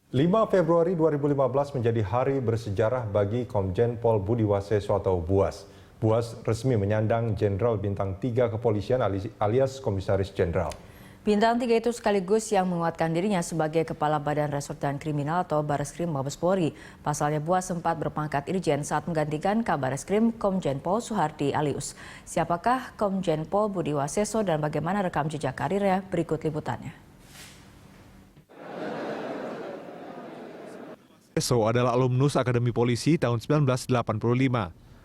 5 Februari 2015 menjadi hari bersejarah bagi Komjen Pol Budi Waseso atau Buas. Buas resmi menyandang Jenderal Bintang 3 Kepolisian alias Komisaris Jenderal. Bintang 3 itu sekaligus yang menguatkan dirinya sebagai Kepala Badan Reserse Kriminal atau Bareskrim Mabes Polri. Pasalnya Buas sempat berpangkat Irjen saat menggantikan Kabareskrim Komjen Pol Suhardi Alius. Siapakah Komjen Pol Budi Waseso dan bagaimana rekam jejak karirnya? Berikut liputannya. Waseso adalah alumnus Akademi Polisi tahun 1985.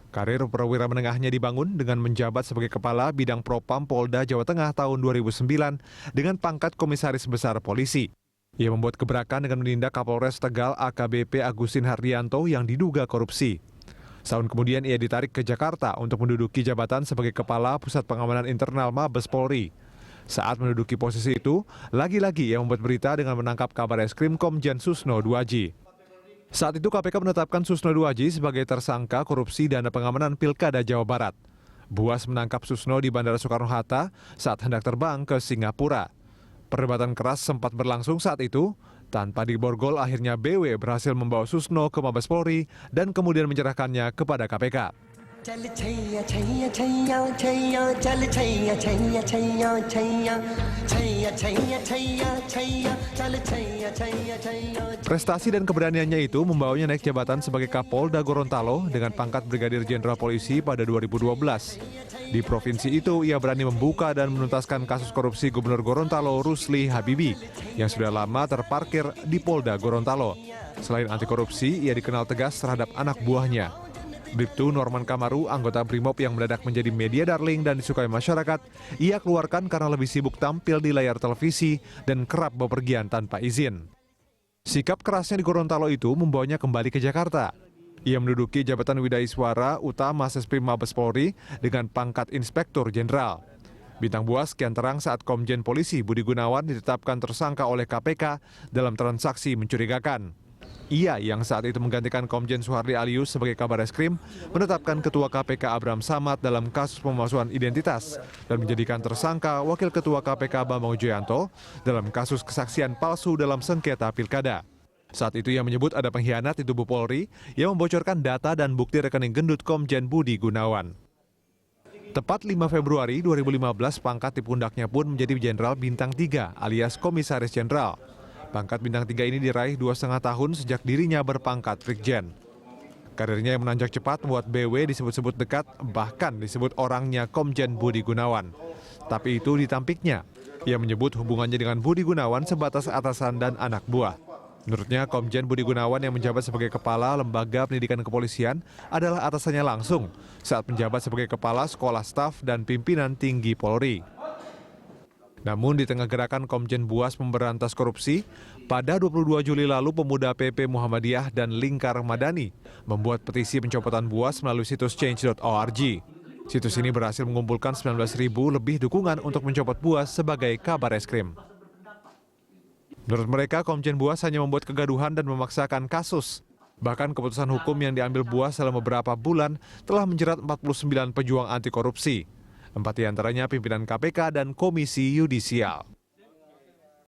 Karir perwira menengahnya dibangun dengan menjabat sebagai Kepala Bidang Propam Polda Jawa Tengah tahun 2009 dengan pangkat Komisaris Besar Polisi. Ia membuat gebrakan dengan menindak Kapolres Tegal AKBP Agustin Hardianto yang diduga korupsi. Setahun kemudian ia ditarik ke Jakarta untuk menduduki jabatan sebagai Kepala Pusat Pengamanan Internal Mabes Polri. Saat menduduki posisi itu, lagi-lagi ia membuat berita dengan menangkap Kabareskrim Komjen Susno Duaji. Saat itu KPK menetapkan Susno Duaji sebagai tersangka korupsi dana pengamanan Pilkada Jawa Barat. Buas menangkap Susno di Bandara Soekarno-Hatta saat hendak terbang ke Singapura. Perdebatan keras sempat berlangsung saat itu. Tanpa diborgol, akhirnya BW berhasil membawa Susno ke Mabes Polri dan kemudian menyerahkannya kepada KPK. Prestasi dan keberaniannya itu membawanya naik jabatan sebagai Kapolda Gorontalo dengan pangkat Brigadir Jenderal Polisi pada 2012. Di provinsi itu, ia berani membuka dan menuntaskan kasus korupsi Gubernur Gorontalo Rusli Habibi yang sudah lama terparkir di Polda Gorontalo. Selain anti korupsi, ia dikenal tegas terhadap anak buahnya. Bribtu Norman Kamaru, anggota Brimob yang mendadak menjadi media darling dan disukai masyarakat, ia keluarkan karena lebih sibuk tampil di layar televisi dan kerap bepergian tanpa izin. Sikap kerasnya di Gorontalo itu membawanya kembali ke Jakarta. Ia menduduki jabatan Widaiswara Utama Sesprim Mabes Polri dengan pangkat Inspektur Jenderal. Bintang Buas kian terang saat Komjen Polisi Budi Gunawan ditetapkan tersangka oleh KPK dalam transaksi mencurigakan. Ia yang saat itu menggantikan Komjen Suhardi Alius sebagai Kabareskrim menetapkan Ketua KPK Abraham Samad dalam kasus pemalsuan identitas dan menjadikan tersangka Wakil Ketua KPK Bambang Wijoyanto dalam kasus kesaksian palsu dalam sengketa pilkada. Saat itu ia menyebut ada pengkhianat di tubuh Polri yang membocorkan data dan bukti rekening gendut Komjen Budi Gunawan. Tepat 5 Februari 2015 pangkat di pundaknya pun menjadi Jenderal Bintang 3 alias Komisaris Jenderal. Pangkat Bintang 3 ini diraih 2,5 tahun sejak dirinya berpangkat Brigjen. Karirnya yang menanjak cepat membuat BW disebut-sebut dekat, bahkan disebut orangnya Komjen Budi Gunawan. Tapi itu ditampiknya. Ia menyebut hubungannya dengan Budi Gunawan sebatas atasan dan anak buah. Menurutnya, Komjen Budi Gunawan yang menjabat sebagai Kepala Lembaga Pendidikan Kepolisian adalah atasannya langsung saat menjabat sebagai Kepala Sekolah Staf dan Pimpinan Tinggi Polri. Namun di tengah gerakan Komjen Buas memberantas korupsi, pada 22 Juli lalu pemuda PP Muhammadiyah dan Lingkar Madani membuat petisi pencopotan Buas melalui situs change.org. Situs ini berhasil mengumpulkan 19.000 lebih dukungan untuk mencopot Buas sebagai Kabareskrim. Menurut mereka, Komjen Buas hanya membuat kegaduhan dan memaksakan kasus. Bahkan keputusan hukum yang diambil Buas selama beberapa bulan telah menjerat 49 pejuang anti korupsi. 4 diantaranya pimpinan KPK dan Komisi Yudisial.